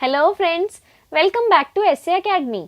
Hello friends, welcome back to SA Academy.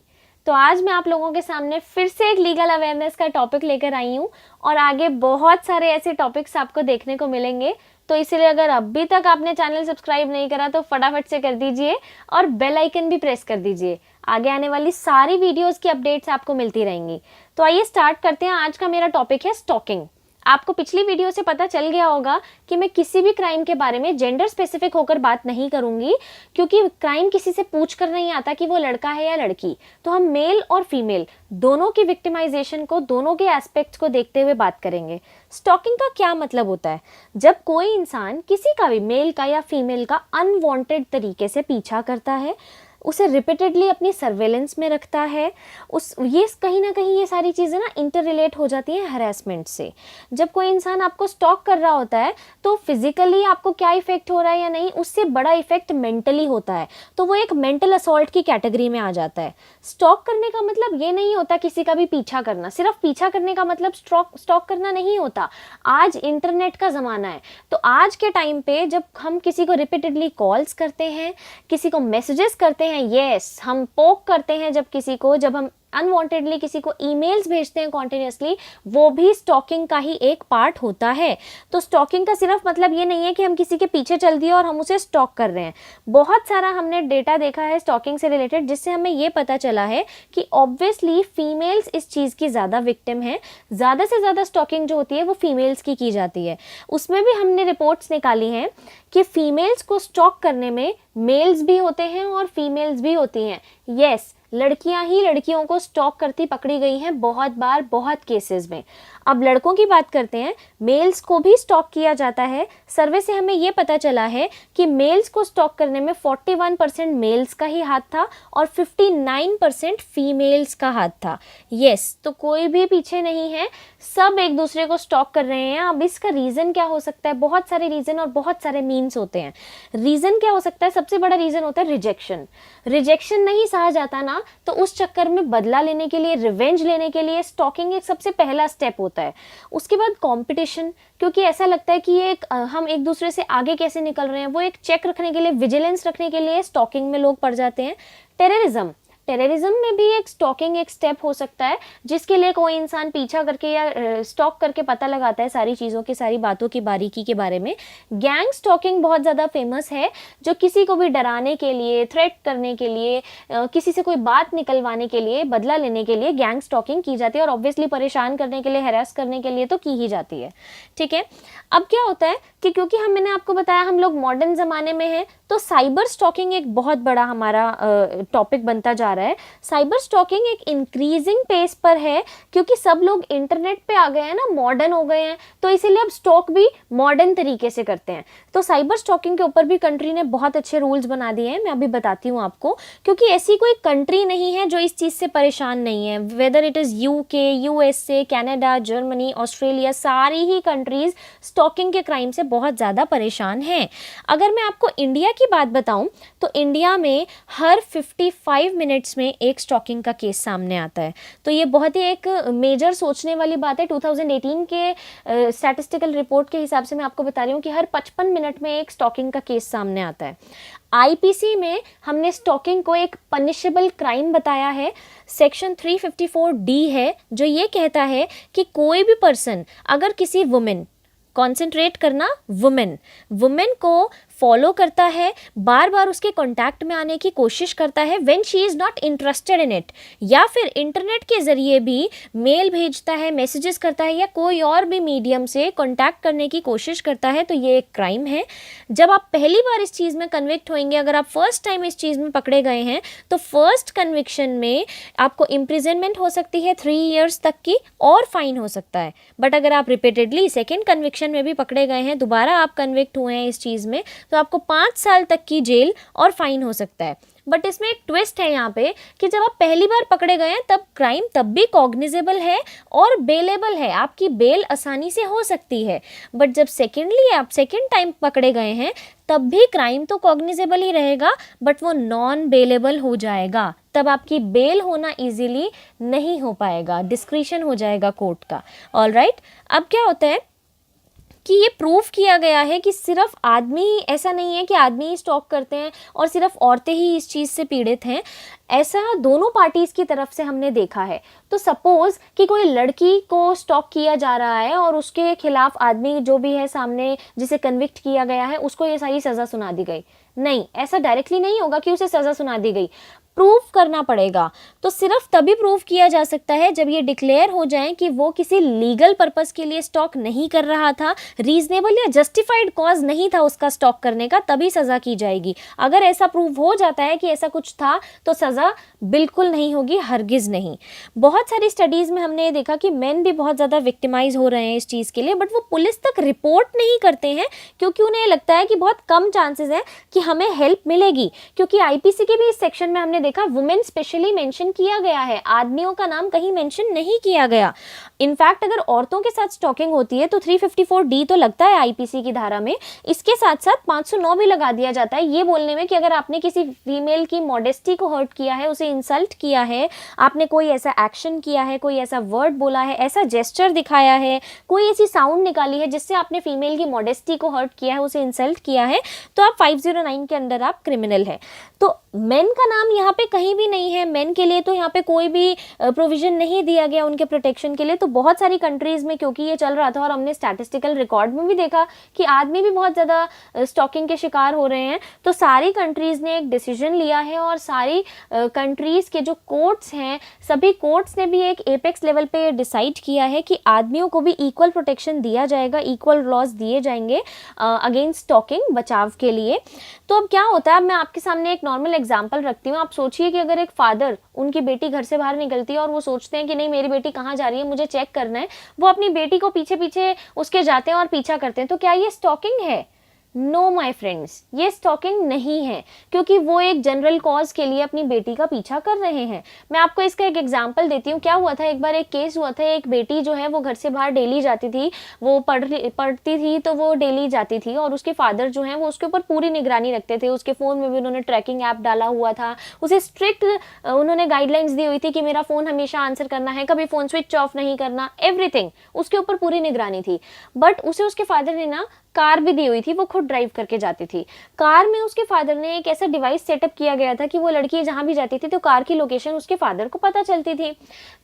तो आज मैं आप लोगों के सामने फिर से एक लीगल अवेयरनेस का टॉपिक लेकर आई हूँ और आगे बहुत सारे ऐसे टॉपिक्स आपको देखने को मिलेंगे। तो इसीलिए अगर अभी तक आपने चैनल सब्सक्राइब नहीं करा तो फटाफट से कर दीजिए और बेल आइकन भी प्रेस कर दीजिए। आगे आने वाली सारी वीडियोस की अपडेट्स आपको मिलती रहेंगी। तो आइए स्टार्ट करते हैं। आज का मेरा टॉपिक है स्टॉकिंग। आपको पिछली वीडियो से पता चल गया होगा कि मैं किसी भी क्राइम के बारे में जेंडर स्पेसिफिक होकर बात नहीं करूंगी, क्योंकि क्राइम किसी से पूछ कर नहीं आता कि वो लड़का है या लड़की। तो हम मेल और फीमेल दोनों की विक्टिमाइजेशन को, दोनों के एस्पेक्ट्स को देखते हुए बात करेंगे। स्टॉकिंग का क्या मतलब होता है? जब कोई इंसान किसी का भी, मेल का या फीमेल का, अनवांटेड तरीके से पीछा करता है, उसे रिपीटेडली अपनी सर्वेलेंस में रखता है, ये कहीं ना कहीं ये सारी चीज़ें ना इंटर रिलेट हो जाती हैं हरेसमेंट से। जब कोई इंसान आपको स्टॉक कर रहा होता है तो फिजिकली आपको क्या इफेक्ट हो रहा है या नहीं, उससे बड़ा इफेक्ट मेंटली होता है, तो वो एक मेंटल असॉल्ट की कैटेगरी में आ जाता है। स्टॉक करने का मतलब ये नहीं होता किसी का भी पीछा करना। सिर्फ पीछा करने का मतलब स्टॉक करना नहीं होता। आज इंटरनेट का ज़माना है, तो आज के टाइम पे जब हम किसी को रिपीटेडली कॉल्स करते हैं, किसी को मैसेजेस करते हैं, यस हम पोक करते हैं, जब हम अनवांटेडली किसी को ईमेल्स भेजते हैं कॉन्टिन्यूसली, वो भी स्टॉकिंग का ही एक पार्ट होता है। तो स्टॉकिंग का सिर्फ मतलब ये नहीं है कि हम किसी के पीछे चल दिए और हम उसे स्टॉक कर रहे हैं। बहुत सारा हमने डेटा देखा है स्टॉकिंग से रिलेटेड, जिससे हमें ये पता चला है कि ऑब्वियसली फीमेल्स इस चीज़ की ज़्यादा विक्टिम है। ज़्यादा से ज़्यादा स्टॉकिंग जो होती है वो फीमेल्स की जाती है। उसमें भी हमने रिपोर्ट्स निकाली हैं कि फीमेल्स को स्टॉक करने में मेल्स भी होते हैं और फीमेल्स भी होती हैं। यस, लड़कियां ही लड़कियों को स्टॉक करती पकड़ी गई हैं बहुत बार, बहुत केसेस में। अब लड़कों की बात करते हैं। मेल्स को भी स्टॉक किया जाता है। सर्वे से हमें यह पता चला है कि मेल्स को स्टॉक करने में 41% मेल्स का ही हाथ था और 59% फीमेल्स का हाथ था। यस, तो कोई भी पीछे नहीं है, सब एक दूसरे को स्टॉक कर रहे हैं। अब इसका रीज़न क्या हो सकता है? बहुत सारे रीज़न और बहुत सारे मीन्स होते हैं। रीज़न क्या हो सकता है? सबसे बड़ा रीज़न होता है रिजेक्शन। रिजेक्शन नहीं सहा जाता ना, तो उस चक्कर में बदला लेने के लिए, रिवेंज लेने के लिए स्टॉकिंग एक सबसे पहला स्टेप होता है। उसके बाद कंपटीशन, क्योंकि ऐसा लगता है कि ये हम एक दूसरे से आगे कैसे निकल रहे हैं, वो एक चेक रखने के लिए, विजिलेंस रखने के लिए स्टॉकिंग में लोग पड़ जाते हैं। टेररिज्म में भी एक स्टॉकिंग एक स्टेप हो सकता है, जिसके लिए कोई इंसान पीछा करके या स्टॉक करके पता लगाता है सारी चीज़ों की, सारी बातों की बारीकी के बारे में। गैंग स्टॉकिंग बहुत ज़्यादा फेमस है, जो किसी को भी डराने के लिए, थ्रेट करने के लिए, किसी से कोई बात निकलवाने के लिए, बदला लेने के लिए गैंग स्टॉकिंग की जाती है। और ऑब्वियसली परेशान करने के लिए, हैरेस करने के लिए तो की ही जाती है। ठीक है, अब क्या होता है कि क्योंकि मैंने आपको बताया हम लोग मॉडर्न ज़माने में हैं, तो साइबर स्टॉकिंग एक बहुत बड़ा हमारा टॉपिक बनता जा रहा है। साइबर स्टॉकिंग एक इंक्रीजिंग पेस पर है, क्योंकि सब लोग इंटरनेट पे आ गए हैं ना, मॉडर्न हो गए हैं, तो इसीलिए अब स्टॉक भी मॉडर्न तरीके से करते हैं। तो साइबर स्टॉकिंग के ऊपर भी कंट्री ने बहुत अच्छे रूल्स बना दिए हैं। मैं अभी बताती हूँ आपको, क्योंकि ऐसी कोई कंट्री नहीं है जो इस चीज़ से परेशान नहीं है। Whether it is UK, USA, Canada, Germany, Australia, सारी ही कंट्रीज स्टॉकिंग के क्राइम से बहुत ज़्यादा परेशान हैं। अगर मैं आपको इंडिया की बात बताऊं, तो इंडिया में हर 55 मिनट्स में एक स्टॉकिंग का केस सामने आता है। तो ये बहुत ही एक मेजर सोचने वाली बात है। 2018 के स्टैटिस्टिकल रिपोर्ट के हिसाब से मैं आपको बता रही हूँ कि हर 55 मिनट में एक स्टॉकिंग का केस सामने आता है। आईपीसी में हमने स्टॉकिंग को एक पनिशेबल क्राइम बताया है। सेक्शन 354D है, जो ये कहता है कि कोई भी पर्सन अगर किसी वुमेन, कॉन्सेंट्रेट करना, वुमेन को फॉलो करता है, बार बार उसके कांटेक्ट में आने की कोशिश करता है when she is not interested in it, या फिर इंटरनेट के ज़रिए भी मेल भेजता है, मैसेजेस करता है, या कोई और भी मीडियम से कांटेक्ट करने की कोशिश करता है, तो ये एक क्राइम है। जब आप पहली बार इस चीज़ में कन्विक्ट होंगे, अगर आप फर्स्ट टाइम इस चीज़ में पकड़े गए हैं, तो फर्स्ट कन्विक्शन में आपको इम्प्रिजनमेंट हो सकती है 3 ईयर्स तक की, और फाइन हो सकता है। बट अगर आप रिपीटेडली सेकेंड कन्विक्शन में भी पकड़े गए हैं, दोबारा आप कन्विक्ट हुए हैं इस चीज़ में, तो आपको 5 साल तक की जेल और फाइन हो सकता है। बट इसमें एक ट्विस्ट है यहाँ पे कि जब आप पहली बार पकड़े गए हैं, तब क्राइम तब भी कॉग्निजेबल है और बेलेबल है, आपकी बेल आसानी से हो सकती है। बट जब आप सेकेंड टाइम पकड़े गए हैं, तब भी क्राइम तो कॉग्निजेबल ही रहेगा, बट वो नॉन बेलेबल हो जाएगा। तब आपकी बेल होना इजीली नहीं हो पाएगा, डिस्क्रिशन हो जाएगा कोर्ट का। ऑलराइट, अब क्या होता है कि ये प्रूव किया गया है कि सिर्फ आदमी ही, ऐसा नहीं है कि आदमी ही स्टॉक करते हैं और सिर्फ औरतें ही इस चीज़ से पीड़ित हैं, ऐसा दोनों पार्टीज़ की तरफ से हमने देखा है। तो सपोज़ कि कोई लड़की को स्टॉक किया जा रहा है और उसके खिलाफ आदमी जो भी है सामने जिसे कन्विक्ट किया गया है उसको ये सारी सज़ा सुना दी गई, नहीं, ऐसा डायरेक्टली नहीं होगा कि उसे सज़ा सुना दी गई, प्रूव करना पड़ेगा। तो सिर्फ तभी प्रूव किया जा सकता है जब ये डिक्लेयर हो जाए कि वो किसी लीगल पर्पस के लिए स्टॉक नहीं कर रहा था, रीजनेबल या जस्टिफाइड कॉज नहीं था उसका स्टॉक करने का, तभी सज़ा की जाएगी। अगर ऐसा प्रूव हो जाता है कि ऐसा कुछ था तो सज़ा बिल्कुल नहीं होगी, हरगिज़ नहीं। बहुत सारी स्टडीज़ में हमने ये देखा कि मेन भी बहुत ज़्यादा विक्टिमाइज हो रहे हैं इस चीज़ के लिए, बट वो पुलिस तक रिपोर्ट नहीं करते हैं क्योंकि उन्हें लगता है कि बहुत कम चांसेस हैं कि हमें हेल्प मिलेगी। क्योंकि आईपीसी के भी इस सेक्शन में हमने देखा वुमेन स्पेशली मेंशन किया गया है, आदमियों का नाम कहीं मेंशन नहीं किया गया। इनफैक्ट अगर औरतों के साथ स्टॉकिंग होती है तो 354D तो लगता है आईपीसी की धारा में, इसके साथ साथ 509 भी लगा दिया जाता है ये बोलने में कि अगर आपने किसी फीमेल की मॉडेस्टी को हर्ट किया है, उसे इंसल्ट किया है, आपने कोई ऐसा एक्शन किया है, कोई ऐसा वर्ड बोला है, ऐसा जेस्चर दिखाया है, कोई ऐसी साउंड निकाली है जिससे आपने फीमेल की मॉडेस्टी को हर्ट किया है, उसे इंसल्ट किया है, तो आप 509 के अंडर आप क्रिमिनल है। तो मेन का नाम यहाँ पे कहीं भी नहीं है, मेन के लिए तो यहाँ पे कोई भी प्रोविजन नहीं दिया गया उनके प्रोटेक्शन के लिए। तो बहुत सारी कंट्रीज़ में क्योंकि ये चल रहा था और हमने स्टैटिस्टिकल रिकॉर्ड में भी देखा कि आदमी भी बहुत ज़्यादा स्टॉकिंग के शिकार हो रहे हैं, तो सारी कंट्रीज़ ने एक डिसीजन लिया है और सारी कंट्रीज़ के जो कोर्ट्स हैं, सभी कोर्ट्स ने भी एक एपेक्स लेवल पे डिसाइड किया है कि आदमियों को भी इक्वल प्रोटेक्शन दिया जाएगा, इक्वल लॉज दिए जाएंगे अगेंस्ट स्टॉकिंग, बचाव के लिए। तो अब क्या होता है, अब मैं आपके सामने एक नॉर्मल एग्जांपल रखती हूँ। आप सोचिए कि अगर एक फादर, उनकी बेटी घर से बाहर निकलती है और वो सोचते हैं कि नहीं मेरी बेटी कहाँ जा रही है, मुझे चेक करना है, वो अपनी बेटी को पीछे पीछे उसके जाते हैं और पीछा करते हैं, तो क्या ये स्टॉकिंग है? नो माय फ्रेंड्स, ये स्टॉकिंग नहीं है, क्योंकि वो एक जनरल कॉज के लिए अपनी बेटी का पीछा कर रहे हैं। मैं आपको इसका एक एग्जांपल देती हूँ। क्या हुआ था, एक बार एक केस हुआ था, एक बेटी जो है वो घर से बाहर डेली जाती थी, वो पढ़ती थी तो वो डेली जाती थी और उसके फादर जो हैं वो उसके ऊपर पूरी निगरानी रखते थे। उसके फ़ोन में भी उन्होंने ट्रैकिंग ऐप डाला हुआ था, उसे स्ट्रिक्ट उन्होंने गाइडलाइंस दी हुई थी कि मेरा फ़ोन हमेशा आंसर करना है, कभी फ़ोन स्विच ऑफ नहीं करना, एवरीथिंग उसके ऊपर पूरी निगरानी थी। बट उसे उसके फादर ने ना कार भी दी हुई थी, वो खुद ड्राइव करके जाती थी। कार में उसके फादर ने एक ऐसा डिवाइस सेटअप किया गया था कि वो लड़की जहाँ भी जाती थी तो कार की लोकेशन उसके फादर को पता चलती थी।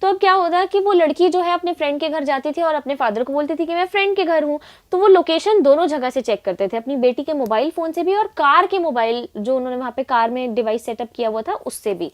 तो अब क्या होता कि वो लड़की जो है अपने फ्रेंड के घर जाती थी और अपने फादर को बोलती थी कि मैं फ्रेंड के घर हूँ, तो वो लोकेशन दोनों जगह से चेक करते थे, अपनी बेटी के मोबाइल फ़ोन से भी और कार के मोबाइल जो उन्होंने वहाँ पे कार में डिवाइस सेटअप किया हुआ था उससे भी।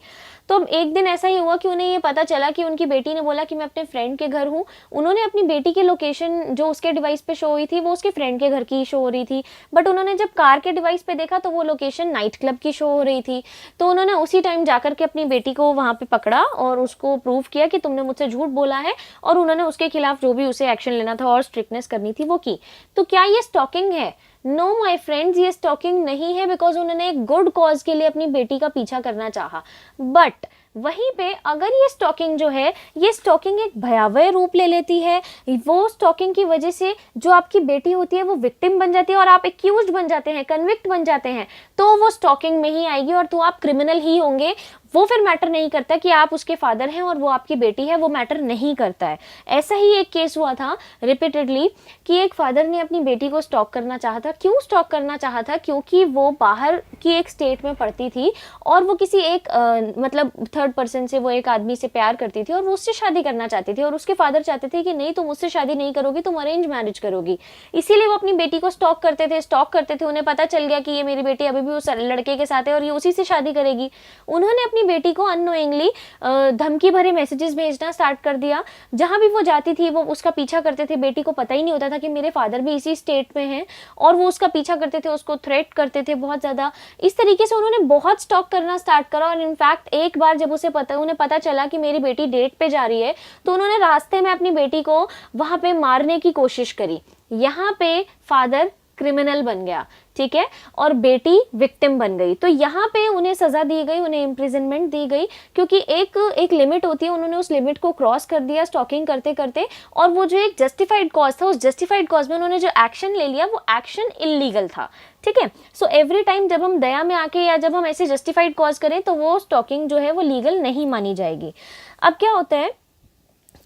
तो अब एक दिन ऐसा ही हुआ कि उन्हें ये पता चला कि उनकी बेटी ने बोला कि मैं अपने फ्रेंड के घर हूँ। उन्होंने अपनी बेटी की लोकेशन जो उसके डिवाइस पे शो हुई थी वो उसके फ्रेंड के घर की शो हो रही थी, बट उन्होंने जब कार के डिवाइस पे देखा तो वो लोकेशन नाइट क्लब की शो हो रही थी। तो उन्होंने उसी टाइम जाकर के अपनी बेटी को वहाँ पे पकड़ा और उसको प्रूव किया कि तुमने मुझसे झूठ बोला है, और उन्होंने उसके खिलाफ जो भी उसे एक्शन लेना था और स्ट्रिक्टनेस करनी थी वो की। तो क्या ये स्टॉकिंग है? नो माय फ्रेंड्स, ये स्टॉकिंग नहीं है, बिकॉज उन्होंने एक गुड कॉज के लिए अपनी बेटी का पीछा करना चाहा। बट वहीं पे अगर ये स्टॉकिंग जो है, ये स्टॉकिंग एक भयावह रूप ले लेती है, वो स्टॉकिंग की वजह से जो आपकी बेटी होती है वो विक्टिम बन जाती है और आप एक्यूज्ड बन जाते हैं, कन्विक्ट बन जाते हैं, तो वो स्टॉकिंग में ही आएगी और तो आप क्रिमिनल ही होंगे। वो फिर मैटर नहीं करता कि आप उसके फादर हैं और वो आपकी बेटी है, वो मैटर नहीं करता है। ऐसा ही एक केस हुआ था रिपीटेडली कि एक फादर ने अपनी बेटी को स्टॉक करना चाहा था। क्यों स्टॉक करना चाहा था? क्योंकि वो बाहर की एक स्टेट में पढ़ती थी और वो किसी एक मतलब थर्ड पर्सन से, वो एक आदमी से प्यार करती थी और वो उससे शादी करना चाहती थी, और उसके फादर चाहते थे कि नहीं तुम उससे शादी नहीं करोगी, तुम अरेंज मैरिज करोगी। इसीलिए वो अपनी बेटी को स्टॉक करते थे। उन्हें पता चल गया कि ये मेरी बेटी अभी भी उस लड़के के साथ है और ये उसी से शादी करेगी। उन्होंने अपनी बेटी को अननोइंगली धमकी भरे मैसेजेस भेजना स्टार्ट कर दिया। जहां भी वो जाती थी वो उसका पीछा करते थे। बेटी को पता ही नहीं होता था कि मेरे फादर भी इसी स्टेट में हैं, और वो उसका पीछा करते थे, उसको थ्रेट करते थे बहुत ज़्यादा। इस तरीके से उन्होंने बहुत स्टॉक करना स्टार्ट करा, और इनफैक्ट एक बार जब उन्हें पता चला कि मेरी बेटी डेट पे जा रही है, तो उन्होंने रास्ते में अपनी बेटी को वहां पे मारने की कोशिश करी। यहाँ पे फादर क्रिमिनल बन गया, ठीक है, और बेटी विक्टिम बन गई। तो यहाँ पे उन्हें सजा दी गई, उन्हें इम्प्रिजनमेंट दी गई, क्योंकि एक लिमिट होती है, उन्होंने उस लिमिट को क्रॉस कर दिया स्टॉकिंग करते करते, और वो जो एक जस्टिफाइड कॉज था, उस जस्टिफाइड कॉज में उन्होंने जो एक्शन ले लिया वो एक्शन इलीगल था, ठीक है। सो एवरी टाइम जब हम दया में आके या जब हम ऐसे जस्टिफाइड कॉज करें तो वो स्टॉकिंग जो है वो लीगल नहीं मानी जाएगी। अब क्या होता है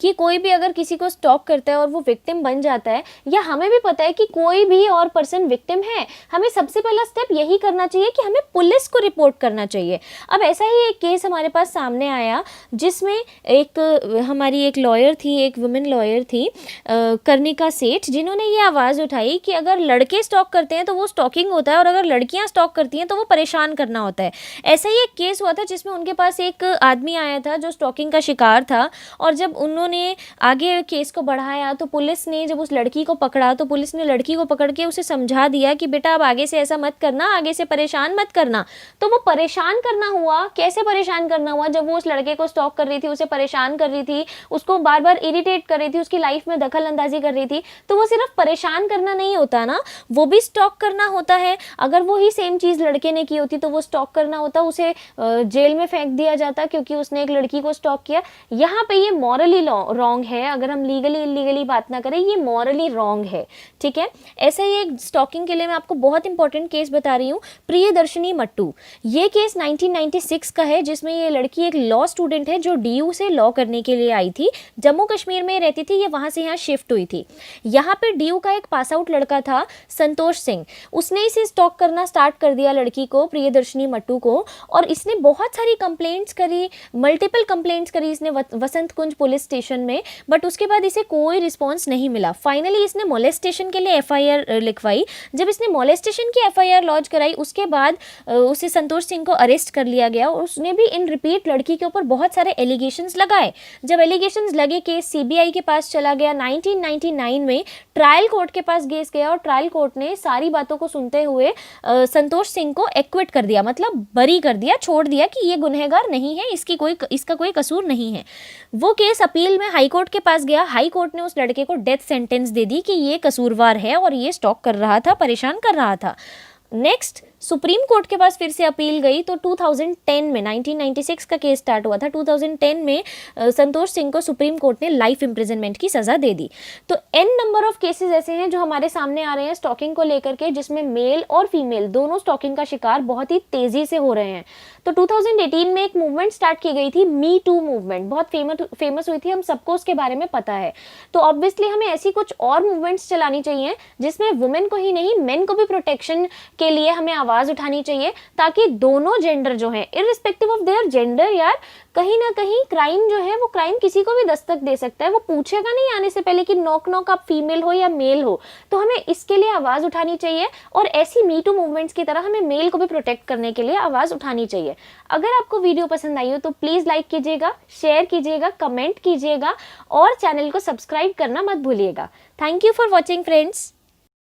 कि कोई भी अगर किसी को स्टॉक करता है और वो विक्टिम बन जाता है, या हमें भी पता है कि कोई भी और पर्सन विक्टिम है, हमें सबसे पहला स्टेप यही करना चाहिए कि हमें पुलिस को रिपोर्ट करना चाहिए। अब ऐसा ही एक केस हमारे पास सामने आया जिसमें हमारी एक लॉयर थी, एक वुमेन लॉयर थी कर्णिका सेठ, जिन्होंने ये आवाज़ उठाई कि अगर लड़के स्टॉक करते हैं तो वो स्टॉकिंग होता है, और अगर लड़कियाँ स्टॉक करती हैं तो वो परेशान करना होता है। ऐसा ही एक केस हुआ था जिसमें उनके पास एक आदमी आया था जो स्टॉकिंग का शिकार था, और जब उन्होंने आगे केस को बढ़ाया तो पुलिस ने जब उस लड़की को पकड़ा तो पुलिस ने लड़की को पकड़ के उसे समझा दिया कि बेटा अब आगे से ऐसा मत करना, आगे से परेशान मत करना। तो वो परेशान करना हुआ, कैसे परेशान करना हुआ, जब वो उस लड़के को स्टॉक कर रही थी, उसे परेशान कर रही थी, उसको बार बार इरिटेट कर रही थी, उसकी लाइफ में दखल अंदाजी कर रही थी, तो वो सिर्फ परेशान करना नहीं होता ना, वो भी स्टॉक करना होता है। अगर वो ही सेम चीज़ लड़के ने की होती तो वो स्टॉक करना होता, उसे जेल में फेंक दिया जाता क्योंकि उसने एक लड़की को स्टॉक किया। यहाँ पे ये मॉरली रॉन्ग है, अगर हम लीगली इलीगली बात ना करें, ये मॉरली रॉन्ग है, ठीक है। ऐसे ही एक स्टॉकिंग के लिए मैं आपको बहुत इंपॉर्टेंट केस बता रही हूँ, प्रियदर्शनी मट्टू। ये केस 1996 का है, जिसमें ये लड़की एक लॉ स्टूडेंट है जो DU से लॉ करने के लिए आई थी, जम्मू कश्मीर में रहती थी, ये वहाँ से यहाँ शिफ्ट हुई थी। यहाँ पे DU का एक पास आउट लड़का था संतोष सिंह, उसने इसे स्टॉक करना स्टार्ट कर दिया लड़की को, प्रियदर्शनी मट्टू को, और इसने बहुत सारी कंप्लेंट्स करी, मल्टीपल कंप्लेंट्स करी इसने वसंत कुंज पुलिस स्टेशन में, बट उसके बाद इसे कोई रिस्पॉन्स नहीं मिला। फाइनली इसने मोलेस्टेशन के लिए FIR लिखवाई। जब इसने मोलेस्टेशन की FIR लॉन्च कराई उसके बाद उसे संतोष सिंह को अरेस्ट कर लिया गया, और उसने भी इन रिपीट लड़की के ऊपर बहुत सारे एलिगेशंस लगाए। जब एलिगेशंस लगे, केस CBI के पास चला गया। 1999 में ट्रायल कोर्ट के पास केस गया, और ट्रायल कोर्ट ने सारी बातों को सुनते हुए संतोष सिंह को एक्विट कर दिया, मतलब बरी कर दिया, छोड़ दिया कि ये गुनहगार नहीं है, इसका कोई कसूर नहीं है। वो केस अपील में हाई कोर्ट के पास गया, हाई कोर्ट ने उस लड़के को डेथ सेंटेंस दे दी कि ये कसूरवार है और ये स्टॉक कर रहा था, परेशान कर रहा था। नेक्स्ट सुप्रीम कोर्ट के पास फिर से अपील गई, तो 2010 में 1996 का केस स्टार्ट हुआ था, 2010 में संतोष सिंह को सुप्रीम कोर्ट ने लाइफ इम्प्रिजनमेंट की सज़ा दे दी। तो n नंबर ऑफ केसेस ऐसे हैं जो हमारे सामने आ रहे हैं स्टॉकिंग को लेकर के, जिसमें मेल और फीमेल दोनों स्टॉकिंग का शिकार बहुत ही तेज़ी से हो रहे हैं। तो 2018 में एक मूवमेंट स्टार्ट की गई थी, मी टू मूवमेंट, बहुत फेमस हुई थी, हम सबको उसके बारे में पता है। तो ऑब्वियसली हमें ऐसी कुछ और मूवमेंट्स चलानी चाहिए जिसमें वुमेन को ही नहीं, मेन को भी प्रोटेक्शन के लिए हमें आवाज़ उठानी चाहिए, ताकि दोनों जेंडर जो हैं, इररिस्पेक्टिव ऑफ देयर जेंडर, यार कहीं ना कहीं क्राइम जो है वो क्राइम किसी को भी दस्तक दे सकता है, वो पूछेगा नहीं आने से पहले कि नॉक नॉक आप फीमेल हो या मेल हो। तो हमें इसके लिए आवाज़ उठानी चाहिए, और ऐसी मी टू मूवमेंट्स की तरह हमें मेल को भी प्रोटेक्ट करने के लिए आवाज़ उठानी चाहिए। अगर आपको वीडियो पसंद आई हो तो प्लीज़ लाइक कीजिएगा, शेयर कीजिएगा, कमेंट कीजिएगा, और चैनल को सब्सक्राइब करना मत भूलिएगा। Thank you for watching friends.